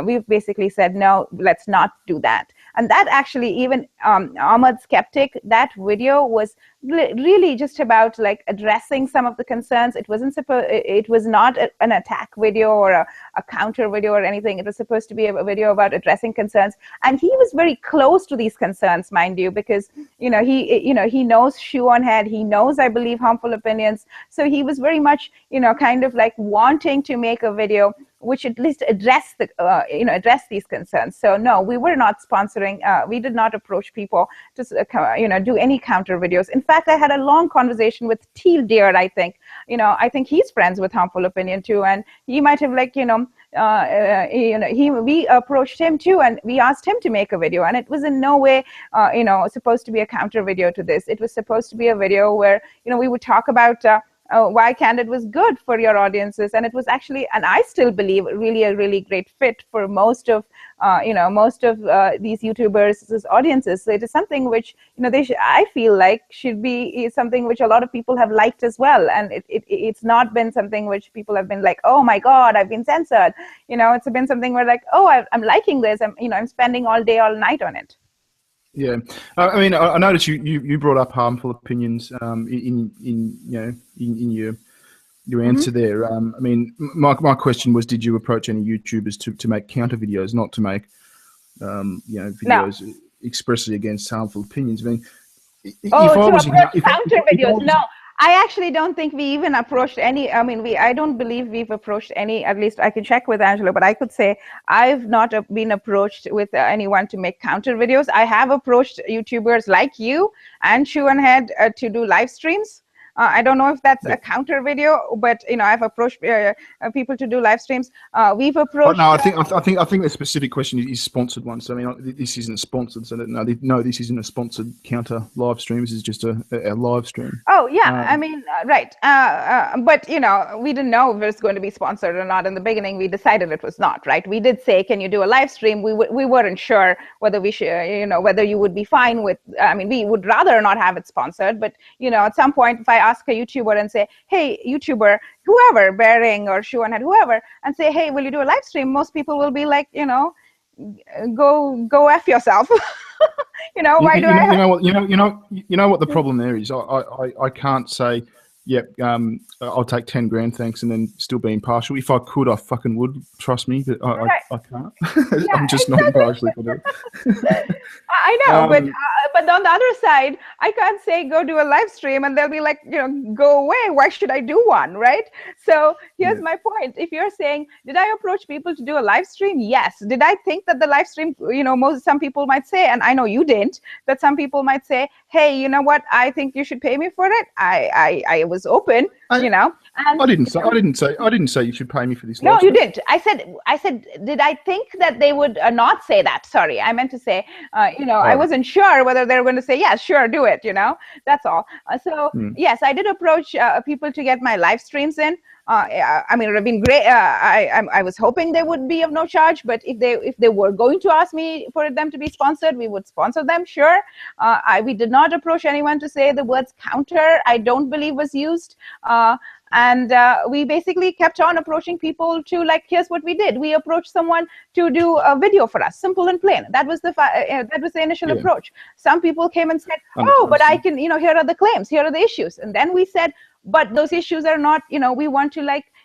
we've basically said, no, let's not do that. And that actually, even Ahmad Skeptic, that video was really just about addressing some of the concerns. It wasn't it was not an attack video or a counter video or anything. It was supposed to be a video about addressing concerns. And he was very close to these concerns, mind you, because he knows Shoe on Head. He knows, I believe, Harmful Opinions. So he was very much kind of wanting to make a video which at least address address these concerns. So no, we were not sponsoring. We did not approach people to do any counter videos. In fact, I had a long conversation with Teal Deer. I think I think he's friends with Harmful Opinion too, and he might have we approached him too, and we asked him to make a video, and it was in no way supposed to be a counter video to this. It was supposed to be a video where we would talk about why Candid was good for your audiences, and it was actually, and I still believe, really a really great fit for most of these YouTubers' audiences. So it is something which I feel should be something which a lot of people have liked as well, and it's not been something which people have been like, oh my God, I've been censored. It's been something where oh, I'm liking this. I'm spending all day, all night on it.
Yeah, I mean, I noticed you brought up Harmful Opinions in your answer there. I mean, my question was, did you approach any YouTubers to make counter videos, not to make videos expressly against Harmful Opinions? I mean,
counter videos, no. I actually don't think we even approached any. I mean, I don't believe we've approached any. At least I can check with Angela, but I could say I've not been approached with anyone to make counter videos. I have approached YouTubers like you and Shoe and Head to do live streams. I don't know if that's
Yeah.
a counter video, but I've approached people to do live streams. We've
Oh,
approached.
no, I think the specific question is sponsored one. So I mean, this isn't sponsored. So no, this isn't a sponsored counter live stream. This is just a live stream.
Oh yeah, I mean, right. But we didn't know if it was going to be sponsored or not in the beginning. We decided it was not. Right. We did say, "Can you do a live stream?" We weren't sure whether we should, whether you would be fine with. I mean, we would rather not have it sponsored. But at some point, if I ask a YouTuber and say, "Hey, YouTuber, whoever, Bearing or Shuan and whoever," and say, "Hey, will you do a live stream?" Most people will be like, go F yourself. Why do I?
You know what the problem there is. I can't say, yep, I'll take 10 grand, thanks, and then still be impartial. If I could, I fucking would. Trust me, but I can't.
Yeah,
I'm just not impartial for that.
I know, but on the other side, I can't say go do a live stream and they'll be like, go away. Why should I do one, right? So here's my point. If you're saying, did I approach people to do a live stream? Yes. Did I think that the live stream, some people might say, and I know you didn't, that some people might say, hey, you know what? I think you should pay me for it. I was open, And
I didn't say you should pay me for this.
No, you didn't. I said, did I think that they would not say that? Sorry, I meant to say, I wasn't sure whether they were going to say, yeah, sure, do it. That's all. Yes, I did approach people to get my live streams in. I mean, it would have been great. I was hoping they would be of no charge, but if they were going to ask me for them to be sponsored, we would sponsor them. Sure. We did not approach anyone to say the words counter. I don't believe was used. And we basically kept on approaching people to here's what we did. We approached someone to do a video for us, simple and plain. That was the initial approach. Some people came and said, oh, but I can, here are the claims, here are the issues. And then we said, but those issues are not, we want to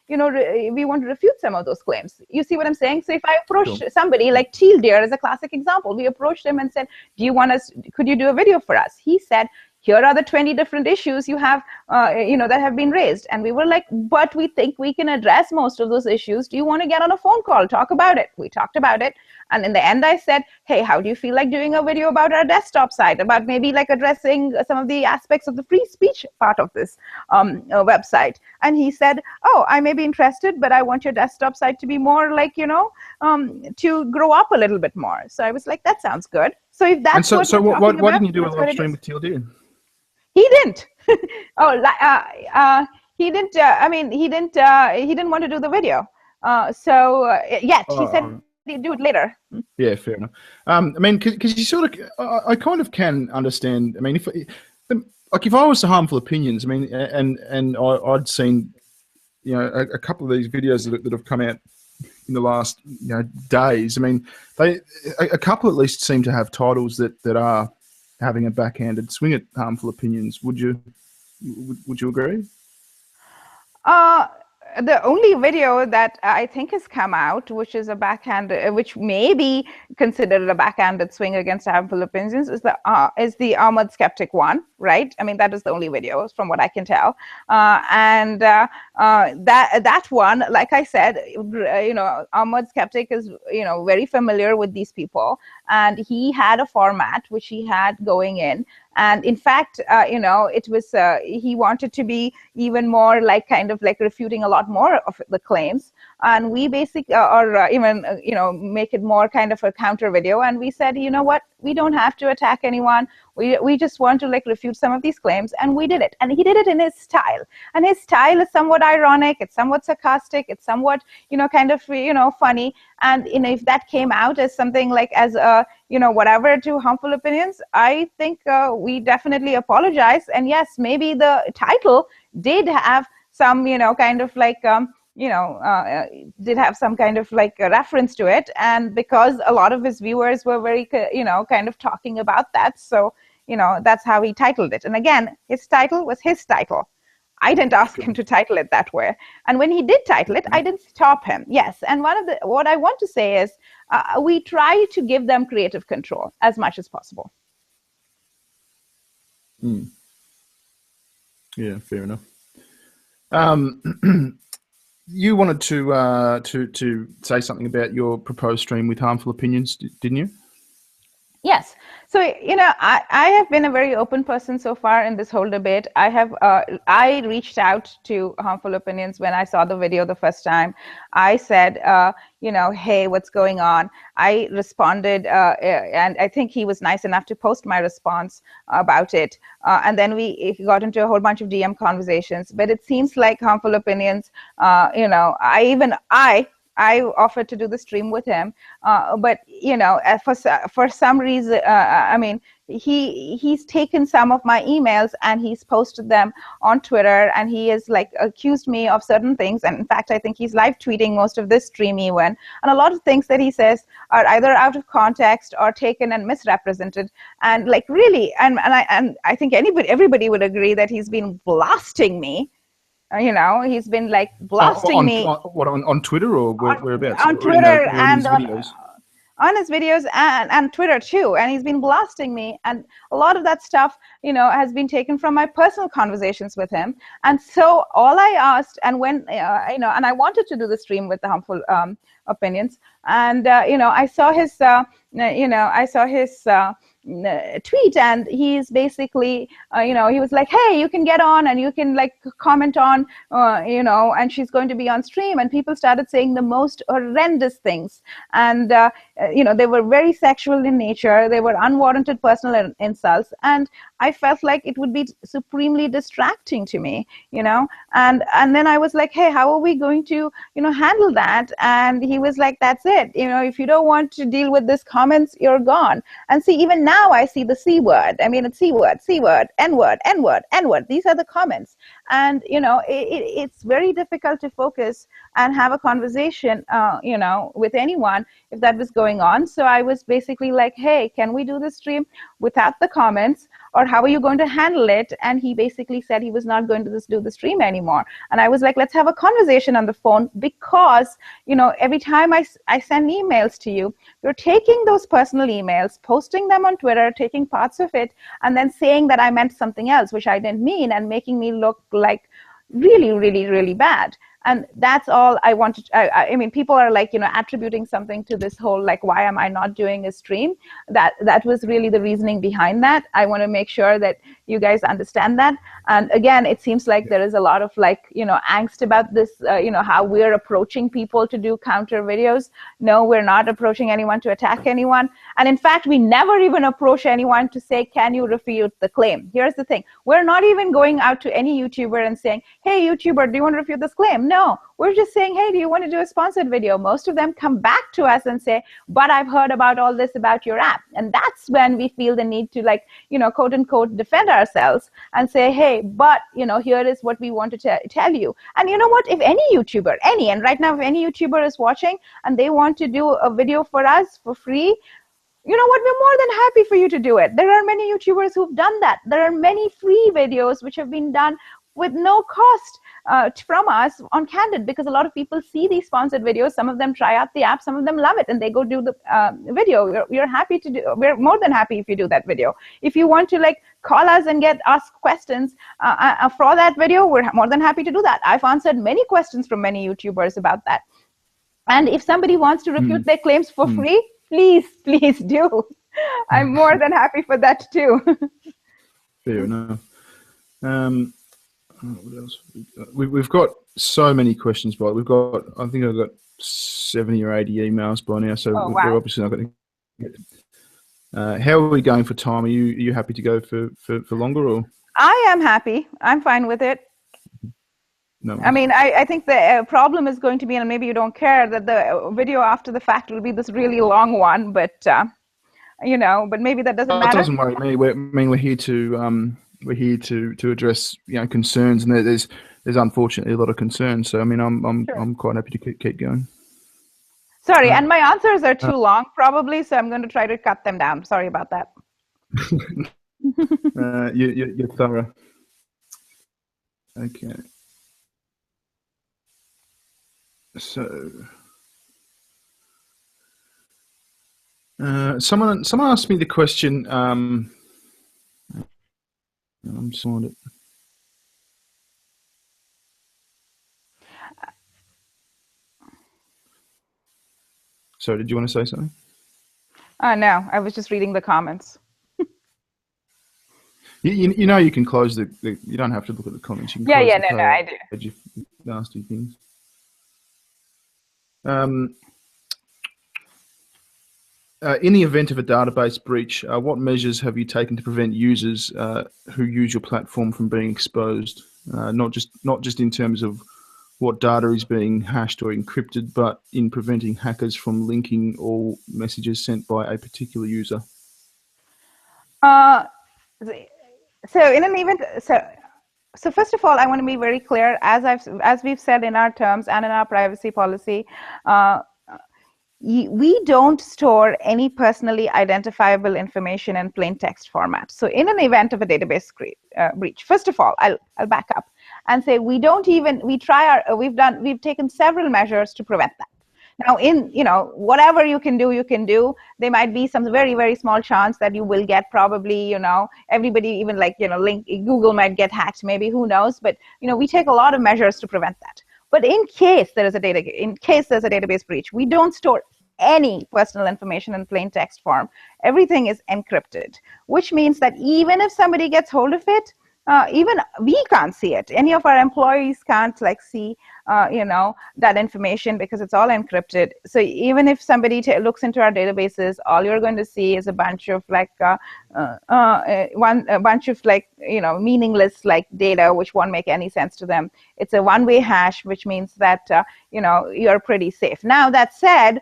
we want to refute some of those claims. You see what I'm saying? So if I approach somebody like Teal Deer as a classic example, we approached him and said, could you do a video for us? He said, here are the 20 different issues you have, that have been raised. And we were like, but we think we can address most of those issues. Do you want to get on a phone call, talk about it? We talked about it. And in the end, I said, hey, how do you feel like doing a video about our desktop site, about maybe addressing some of the aspects of the free speech part of this website? And he said, oh, I may be interested, but I want your desktop site to be more to grow up a little bit more. So I was like, that sounds good. So if that's why
didn't you do a live stream with Teal Deer?
He didn't. He didn't. He didn't want to do the video. Yet he said he'd do it later.
Yeah, fair enough. I mean, because you sort of, I kind of can understand. I mean, if I was to Harmful Opinions, I mean, and I'd seen, a couple of these videos that have come out in the last days. I mean, a couple at least seem to have titles that are having a backhanded swing at Harmful Opinions. Would you agree?
The only video that I think has come out, which is a backhand, which may be considered a backhanded swing against Harmful Opinions, is the Ahmad Skeptic one, right? I mean, that is the only video, from what I can tell. That one, like I said, Ahmad Skeptic is very familiar with these people, and he had a format which he had going in. And in fact, it was he wanted to be even more kind of refuting a lot more of the claims. And we basically, or even, make it more kind of a counter video. And we said, you know what, we don't have to attack anyone. We just want to refute some of these claims. And we did it. And he did it in his style. And his style is somewhat ironic. It's somewhat sarcastic. It's somewhat, kind of, funny. And, if that came out as something as a, whatever to Harmful Opinions, I think we definitely apologize. And yes, maybe the title did have some, kind of did have some kind of a reference to it. And because a lot of his viewers were very, kind of talking about that. So, that's how he titled it. And again, his title was his title. I didn't ask him to title it that way. And when he did title it, I didn't stop him. Yes. And what I want to say is we try to give them creative control as much as possible.
Yeah, fair enough. You wanted to say something about your proposed stream with Harmful Opinions, didn't you?
Yes. So, I have been a very open person so far in this whole debate. I reached out to Harmful Opinions when I saw the video the first time. I said, hey, what's going on? I responded, and I think he was nice enough to post my response about it. And then we got into a whole bunch of DM conversations. But it seems like Harmful Opinions, I offered to do the stream with him, but for some reason, I mean, he's taken some of my emails and he's posted them on Twitter, and he has like accused me of certain things. And in fact, I think he's live tweeting most of this stream even. And a lot of things that he says are either out of context or taken and misrepresented. And like really, and I think everybody would agree that he's been blasting me. He's been like blasting me.
On Twitter or whereabouts?
On Twitter
or in his videos?
On his videos and Twitter too, and he's been blasting me, and a lot of that stuff has been taken from my personal conversations with him. And so all I asked, and when and I wanted to do the stream with the Harmful Opinions, and I saw his tweet, and he's basically he was like, hey, you can get on and you can like comment on and she's going to be on stream. And people started saying the most horrendous things, and they were very sexual in nature. They were unwarranted personal insults, and I felt like it would be supremely distracting to me, and then I was like, hey, how are we going to handle that? And he was like, that's it, if you don't want to deal with this comments, you're gone. And see, even now I see the C word. I mean, it's C word, N word, N word, N word. These are the comments. And, it's very difficult to focus and have a conversation, with anyone if that was going on. So I was basically like, hey, can we do this stream without the comments? Or how are you going to handle it? And he basically said he was not going to do the stream anymore. And I was like, let's have a conversation on the phone, because, every time I send emails to you, you're taking those personal emails, posting them on Twitter, taking parts of it, and then saying that I meant something else, which I didn't mean, and making me look like really, really, really bad. And that's all I wanted. I mean, people are like, attributing something to this whole, like, why am I not doing a stream? That was really the reasoning behind that. I want to make sure that you guys understand that. And again, it seems like there is a lot of like, angst about this, how we're approaching people to do counter videos. No, we're not approaching anyone to attack anyone. And in fact, we never even approach anyone to say, can you refute the claim? Here's the thing. We're not even going out to any YouTuber and saying, hey, YouTuber, do you want to refute this claim? No, we're just saying, hey, do you want to do a sponsored video? Most of them come back to us and say, but I've heard about all this about your app. And that's when we feel the need to, like, quote unquote, defend ourselves and say, hey, but, here is what we want to tell you. And you know what? If any YouTuber, and right now, if any YouTuber is watching and they want to do a video for us for free, you know what? We're more than happy for you to do it. There are many YouTubers who've done that. There are many free videos which have been done with no cost from us on Candid, because a lot of people see these sponsored videos. Some of them try out the app, some of them love it, and they go do the video. We're happy to do. We're more than happy if you do that video. If you want to like call us and get asked questions for that video, we're more than happy to do that. I've answered many questions from many YouTubers about that. And if somebody wants to refute their claims for free, please do. I'm more than happy for that too.
Fair enough. What else? We've got so many questions, but I think I've got 70 or 80 emails by now, so we're obviously not going to get. How are we going for time? Are you happy to go for longer, or?
I am happy. I'm fine with it. No. I mean, I think the problem is going to be, and maybe you don't care, that the video after the fact will be this really long one, but but maybe that doesn't matter.
It doesn't worry me. We're here to address concerns, and there's unfortunately a lot of concerns. So I mean, I'm quite happy to keep going.
Sorry, and my answers are too long probably, so I'm going to try to cut them down. Sorry about that.
You're thorough. Okay. So, someone asked me the question. I'm sorting it. So, did you want to say something?
No, I was just reading the comments.
You know you can close the you don't have to look at the comments. You can
Yeah,
close
yeah,
the
no, I do.
page if nasty things. In the event of a database breach, what measures have you taken to prevent users who use your platform from being exposed? Not just in terms of what data is being hashed or encrypted, but in preventing hackers from linking all messages sent by a particular user.
So in an event, so first of all, I want to be very clear, as we've said in our terms and in our privacy policy, we don't store any personally identifiable information in plain text format. So in an event of a database breach, first of all, I'll back up and say we've taken several measures to prevent that. Now, whatever you can do. There might be some very, very small chance that you will get, probably, everybody, even like, Google might get hacked, maybe, who knows? But, we take a lot of measures to prevent that. But in case there's a database breach, we don't store any personal information in plain text form. Everything is encrypted, which means that even if somebody gets hold of it, even we can't see it. Any of our employees can't see, that information, because it's all encrypted. So even if somebody looks into our databases, all you're going to see is a bunch of meaningless data, which won't make any sense to them. It's a one-way hash, which means that you're pretty safe. Now, that said,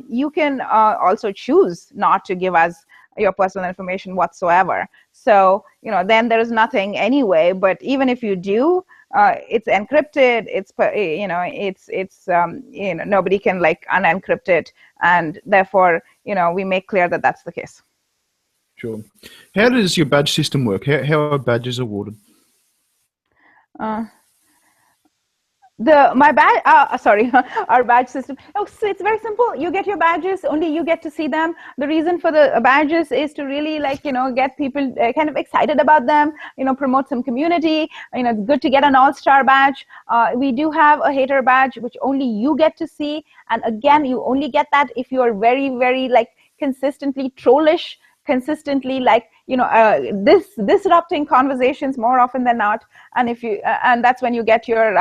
you can also choose not to give us your personal information whatsoever. So, then there is nothing anyway. But even if you do, it's encrypted. Nobody can unencrypt it, and therefore, we make clear that that's the case.
Sure. How does your badge system work? How are badges awarded?
Our badge system. Oh, so it's very simple. You get your badges, only you get to see them. The reason for the badges is to really get people kind of excited about them, promote some community. It's good to get an all-star badge. We do have a hater badge, which only you get to see. And again, you only get that if you are very, very consistently trollish, consistently disrupting conversations more often than not. And if you and that's when you get your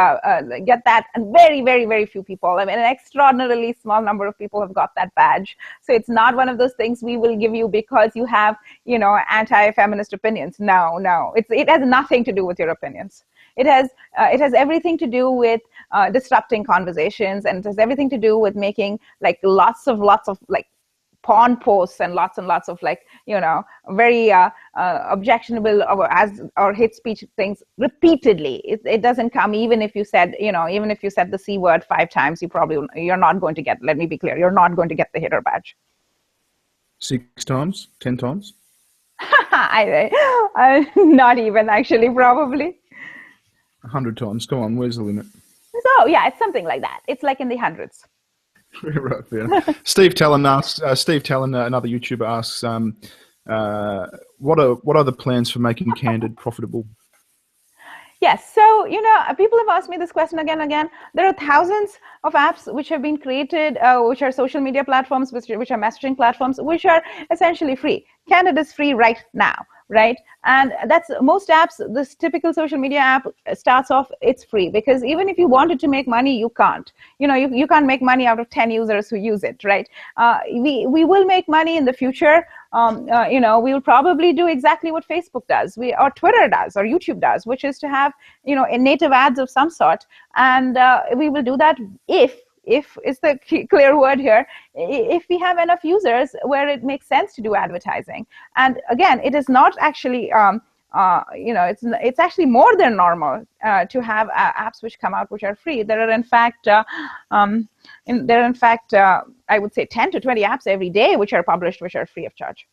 get that. And very, very, very few people, I mean, an extraordinarily small number of people have got that badge. So it's not one of those things we will give you because you have anti-feminist opinions. No, it has nothing to do with your opinions. It has everything to do with disrupting conversations, and it has everything to do with making lots of porn posts and lots of very objectionable or hate speech things repeatedly. It doesn't come, even if you said the C word 5 times, you're not going to get, let me be clear, you're not going to get the hater badge.
6 times, 10 times?
I not even, actually, probably
100 times. Come on, where's the limit?
So yeah, it's something like that. It's in the hundreds.
Right, yeah. Steve Talon, another YouTuber, asks, what are the plans for making Candid profitable?
Yes, so people have asked me this question again and again. There are thousands of apps which have been created, which are social media platforms, which are messaging platforms, which are essentially free. Candid is free right now, right? And that's most apps. This typical social media app starts off, it's free, because even if you wanted to make money, you can't. You can't make money out of 10 users who use it, right? We will make money in the future. We will probably do exactly what Facebook does, or Twitter does, or YouTube does, which is to have native ads of some sort. And we will do that if is the clear word here, if we have enough users where it makes sense to do advertising. And again, it is not actually it's actually more than normal to have apps which come out which are free. There are in fact I would say 10 to 20 apps every day which are published which are free of charge.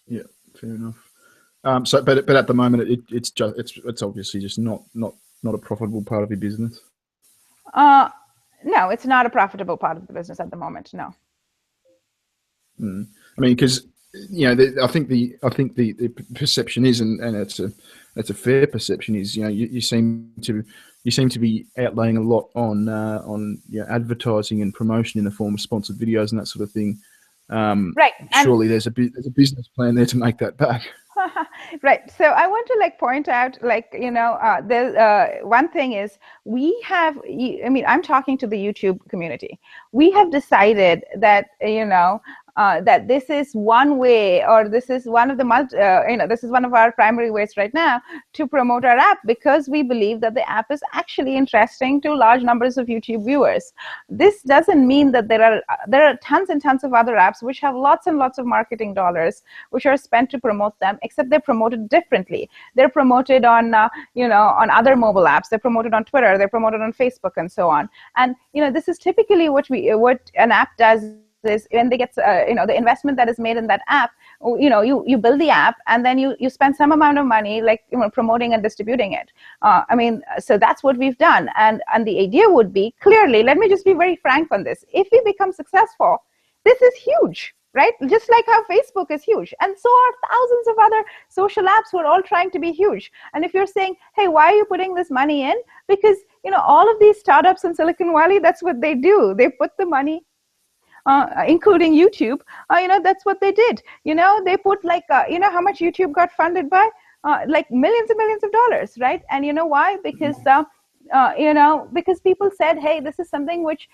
Yeah, fair enough. But at the moment it's obviously just not a profitable part of your business.
No, it's not a profitable part of the business at the moment. No.
I mean, because I think the perception is, and it's a fair perception, is you seem to you seem to be outlaying a lot on advertising and promotion in the form of sponsored videos and that sort of thing.
Right.
Surely there's a business plan there to make that back.
Right. So I want to point out, one thing is we have, I mean, I'm talking to the YouTube community. We have decided that, that this is one way, or this is one of the this is one of our primary ways right now to promote our app, because we believe that the app is actually interesting to large numbers of YouTube viewers. This doesn't mean that there are tons and tons of other apps which have lots and lots of marketing dollars which are spent to promote them, except they're promoted differently. They're promoted on on other mobile apps. They're promoted on Twitter. They're promoted on Facebook, and so on. And this is typically what an app does. Is when they get the investment that is made in that app, you build the app, and then you spend some amount of money promoting and distributing it. So that's what we've done, and the idea would be, clearly, let me just be very frank on this, if we become successful, this is huge, right? Just like how Facebook is huge, and so are thousands of other social apps who are all trying to be huge. And if you're saying, hey, why are you putting this money in? Because all of these startups in Silicon Valley, that's what they do. They put the money, including YouTube, that's what they did. They put how much YouTube got funded by? Millions and millions of dollars, right? And you know why? Because because people said, hey, this is something which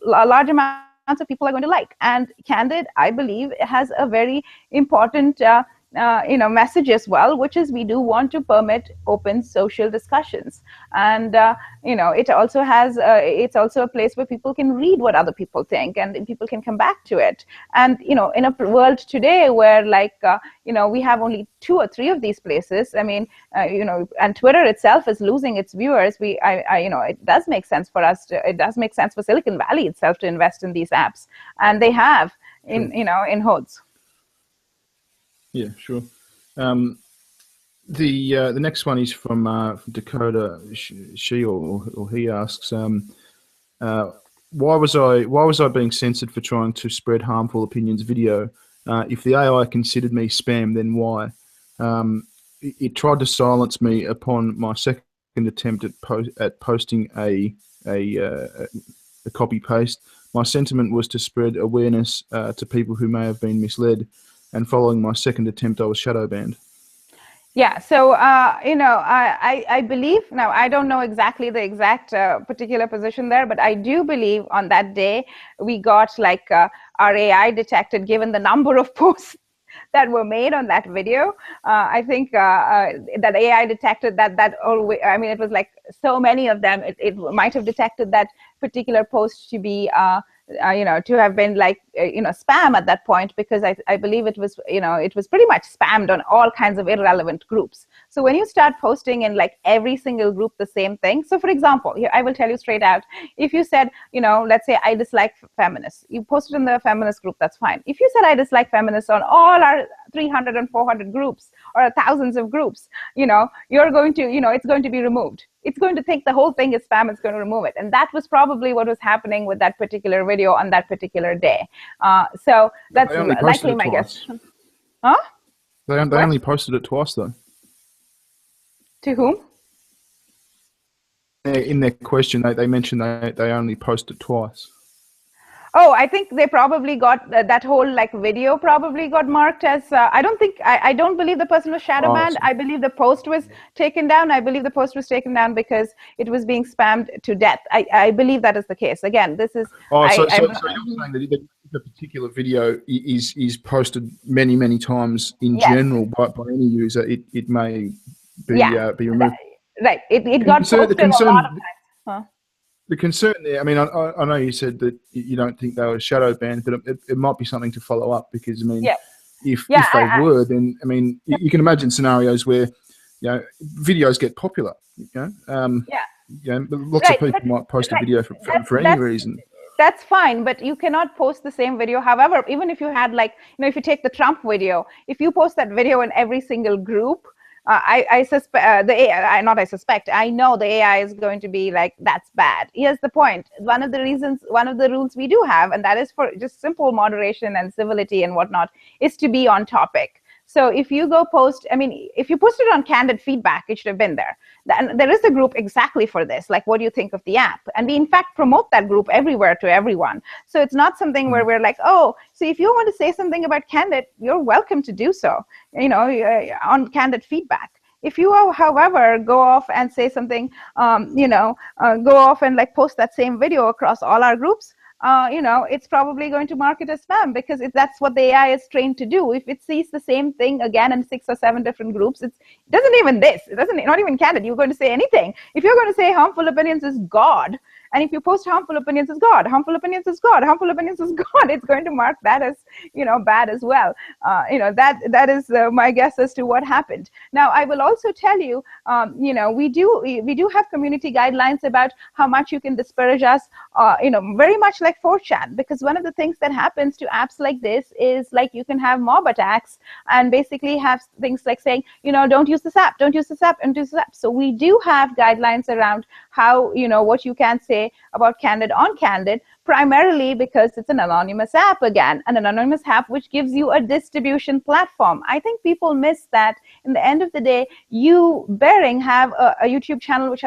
large amounts of people are going to like. And Candid, I believe, has a very important message as well, which is we do want to permit open social discussions. And it also has it's also a place where people can read what other people think, and people can come back to it. And in a world today where we have only 2 or 3 of these places, and Twitter itself is losing its viewers, it does make sense for us it does make sense for Silicon Valley itself to invest in these apps, and they have in hordes.
Yeah, sure. The next one is from Dakota. She or he asks, why was I being censored for trying to spread harmful opinions video? If the AI considered me spam, then why? It tried to silence me upon my second attempt at posting a copy paste. My sentiment was to spread awareness to people who may have been misled. And following my second attempt, I was shadow banned.
Yeah, so I believe, now I don't know exactly the exact particular position there, but I do believe on that day we got our AI detected, given the number of posts that were made on that video. I think that AI detected that it was so many of them, it might have detected that particular post to be to have been spam at that point, because I believe it was it was pretty much spammed on all kinds of irrelevant groups. So when you start posting in every single group the same thing, so for example, here I will tell you straight out, if you said let's say I dislike feminists, you posted in the feminist group, that's fine. If you said I dislike feminists on all our 300 and 400 groups or thousands of groups, you're going to it's going to be removed. It's going to think the whole thing is spam. It's going to remove it. And that was probably what was happening with that particular video on that particular day. So that's likely my guess. Huh?
They only posted it twice, though.
To whom?
In their question, they mentioned they only posted twice.
Oh, I think they probably got that whole video probably got marked as I don't believe the person was shadow banned. I believe the post was taken down. I believe the post was taken down because it was being spammed to death. I believe that is the case. Again, this is
so you're saying that if a particular video is posted many times in general by any user, it may be removed.
Right. It got posted a lot of times. Huh?
The concern there, I know you said that you don't think they were shadow banned, but it might be something to follow up, because if they were, then you can imagine scenarios where videos get popular. Lots of people might post a video for any reason.
That's fine, but you cannot post the same video. However, even if you had if you take the Trump video, if you post that video in every single group, I suspect I know the AI is going to be that's bad. Here's the point. One of the rules we do have, and that is for just simple moderation and civility and whatnot, is to be on topic. So if you go post, I mean, if you posted on Candid feedback, it should have been there. And there is a group exactly for this, like, what do you think of the app? And we in fact promote that group everywhere to everyone. So it's not something where we're like, oh, so if you want to say something about Candid, you're welcome to do so, you know, on Candid feedback. If you, however, go off and say something, you know, go off and like post that same video across all our groups, you know, it's probably going to mark it as spam, because that's what the AI is trained to do. If it sees the same thing again in 6 or 7 different groups, it doesn't even not even Candid. You're going to say anything. If you're going to say harmful opinions is God, and if you post harmful opinions is God, harmful opinions is God, harmful opinions is God, it's going to mark that as, you know, bad as well. You know, that is my guess as to what happened. Now, I will also tell you, you know, we do have community guidelines about how much you can disparage us, you know, very much like 4chan, because one of the things that happens to apps like this is, like, you can have mob attacks and basically have things like saying, you know, don't use this app, don't use this app, don't use this app. So we do have guidelines around how, you know, what you can say about Candid on Candid, primarily because it's an anonymous app, again, an anonymous app which gives you a distribution platform. I think people miss that. In the end of the day, you, Bering, have a YouTube channel which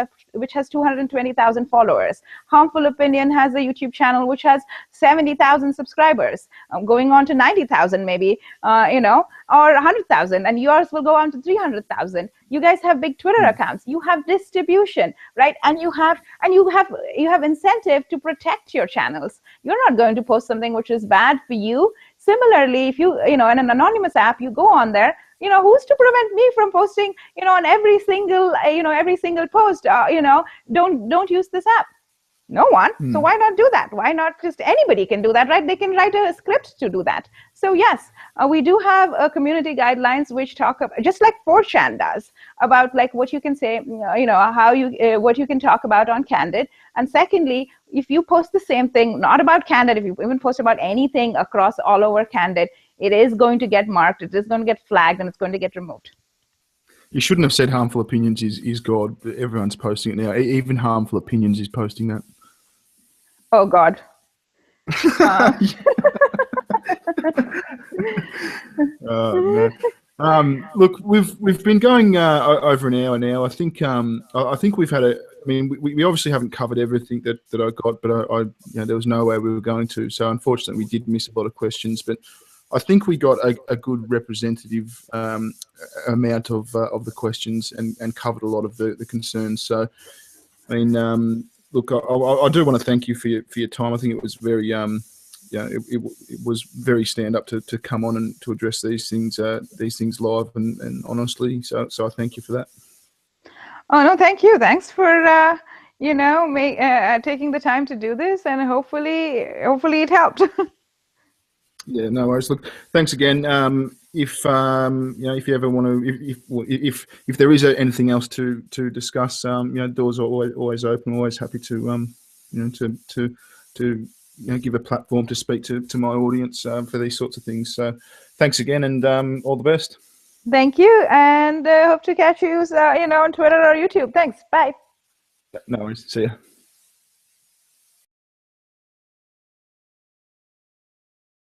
has 220,000 followers. Harmful Opinion has a YouTube channel which has 70,000 subscribers, going on to 90,000 maybe, you know, or 100,000, and yours will go on to 300,000. You guys have big Twitter accounts. You have distribution, right? And you have incentive to protect your channels. You're not going to post something which is bad for you. Similarly, if you know, in an anonymous app, you go on there, you know, who's to prevent me from posting, you know, on every single, you know, every single post, you know, don't use this app? No one. So why not do that? Why not just anybody can do that, right? They can write a script to do that. So yes, we do have community guidelines which talk about, just like 4chan does, about like what you can say, you know, how you, what you can talk about on Candid. And secondly, if you post the same thing, not about Candid, if you even post about anything across all over Candid, it is going to get marked, it is going to get flagged, and it's going to get removed.
You shouldn't have said harmful opinions is God. Everyone's posting it now. Even harmful opinions is posting that.
Oh God.
No. Look, we've been going over an hour now. I think we've had I mean, we obviously haven't covered everything that I got, but I you know, there was no way we were going to. So unfortunately, we did miss a lot of questions. But I think we got a good representative amount of the questions and covered a lot of the concerns. So, I mean, look, I do want to thank you for your time. I think it was very yeah, it was very stand up to come on and to address these things live and honestly. So I thank you for that.
Oh no, thank you. Thanks for you know, taking the time to do this, and hopefully it helped.
Yeah, no worries. Look, thanks again. If you know, if you ever want to, if there is anything else to discuss, you know, doors are always open. Always happy to you know, to you know, give a platform to speak to my audience for these sorts of things. So thanks again, and all the best.
Thank you, and hope to catch you, you know, on Twitter or YouTube. Thanks. Bye.
No worries. See ya.